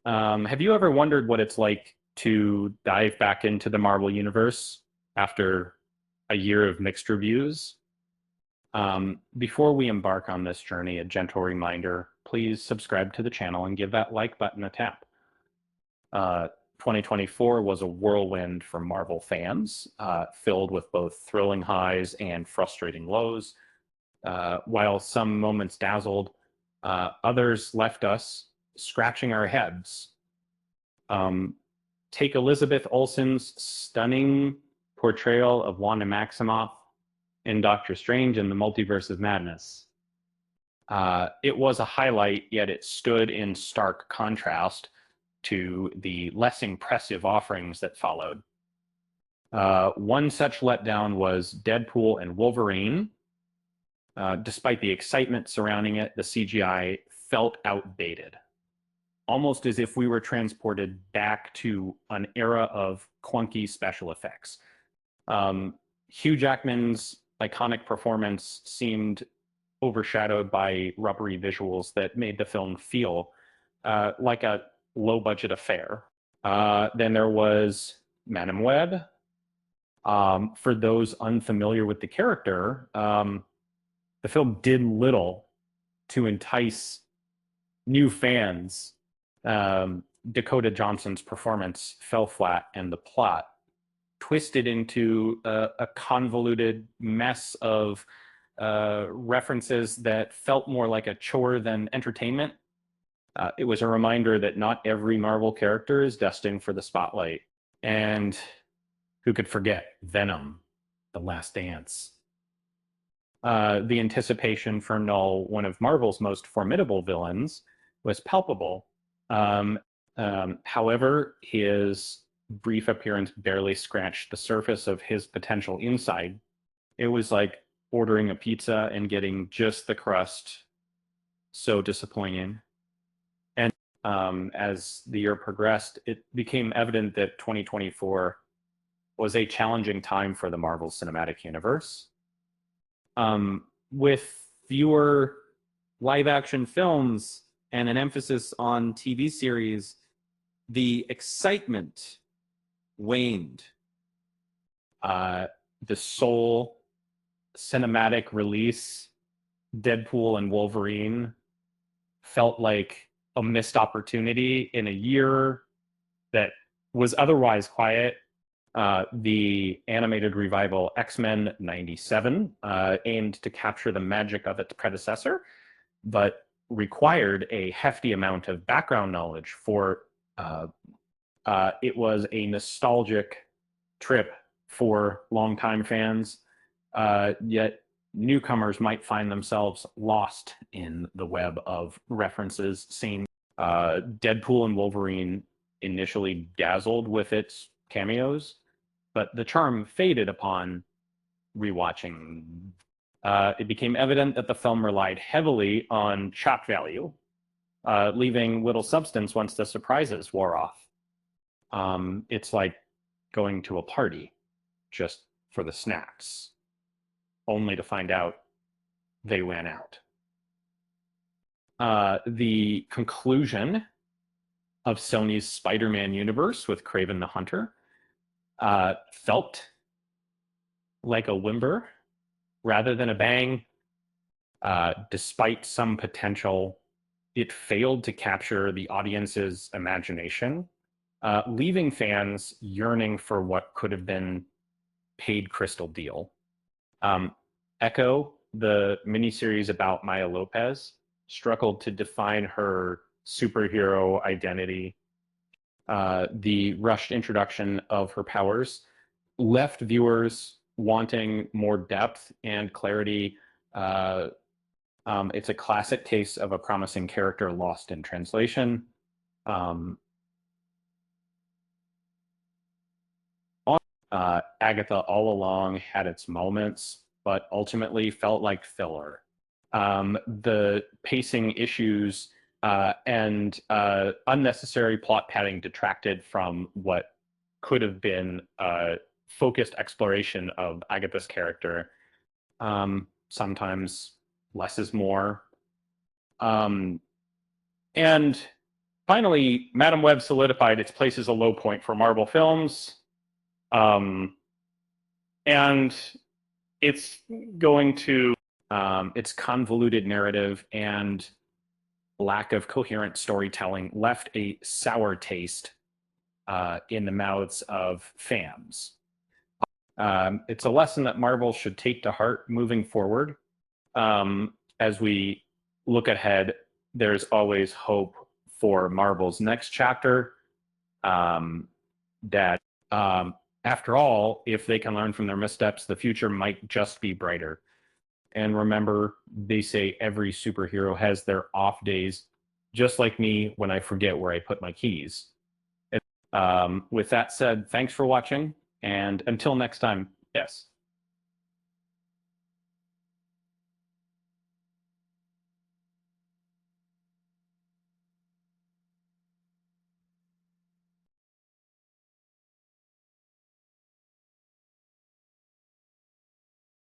Have you ever wondered what it's like to dive back into the Marvel Universe after a year of mixed reviews? Before we embark on this journey, a gentle reminder, please subscribe to the channel and give that like button a tap. Uh, 2024 was a whirlwind for Marvel fans, filled with both thrilling highs and frustrating lows. While some moments dazzled, others left us scratching our heads. Um, Take Elizabeth Olsen's stunning portrayal of Wanda Maximoff in Doctor Strange and the Multiverse of Madness. It was a highlight, yet it stood in stark contrast to the less impressive offerings that followed. One such letdown was Deadpool and Wolverine. Despite the excitement surrounding it, the CGI felt outdated, almost as if we were transported back to an era of clunky special effects. Hugh Jackman's iconic performance seemed overshadowed by rubbery visuals that made the film feel like a low budget affair. Then there was Madame Web. For those unfamiliar with the character, the film did little to entice new fans. Dakota Johnson's performance fell flat, and the plot twisted into a convoluted mess of references that felt more like a chore than entertainment. It was a reminder that not every Marvel character is destined for the spotlight. And who could forget Venom, The Last Dance? The anticipation for Null, one of Marvel's most formidable villains, was palpable. However, his brief appearance barely scratched the surface of his potential inside. It was like ordering a pizza and getting just the crust. So disappointing. And as the year progressed, it became evident that 2024 was a challenging time for the Marvel Cinematic Universe. With fewer live action films and an emphasis on TV series, the excitement waned. The sole cinematic release, Deadpool and Wolverine, felt like a missed opportunity in a year that was otherwise quiet. The animated revival X-Men 97 aimed to capture the magic of its predecessor, but required a hefty amount of background knowledge for it was a nostalgic trip for longtime fans, yet newcomers might find themselves lost in the web of references seen. Deadpool and Wolverine initially dazzled with its cameos, but the charm faded upon rewatching. It became evident that the film relied heavily on shock value, leaving little substance once the surprises wore off. It's like going to a party just for the snacks, only to find out they ran out. The conclusion of Sony's Spider-Man universe with Kraven the Hunter felt like a whimper rather than a bang. Despite some potential, it failed to capture the audience's imagination, leaving fans yearning for what could have been paid crystal deal. Echo, the miniseries about Maya Lopez, struggled to define her superhero identity. The rushed introduction of her powers left viewers wanting more depth and clarity. It's a classic case of a promising character lost in translation. Agatha all along had its moments, but ultimately felt like filler. The pacing issues and unnecessary plot padding detracted from what could have been a focused exploration of Agatha's character. Sometimes less is more. And finally, Madam Web solidified its place as a low point for Marvel films. And it's going to, its convoluted narrative and lack of coherent storytelling left a sour taste in the mouths of fans. It's a lesson that Marvel should take to heart moving forward. As we look ahead, there's always hope for Marvel's next chapter. That after all, if they can learn from their missteps, the future might just be brighter. And remember, they say every superhero has their off days, just like me when I forget where I put my keys. With that said, thanks for watching, and until next time, yes.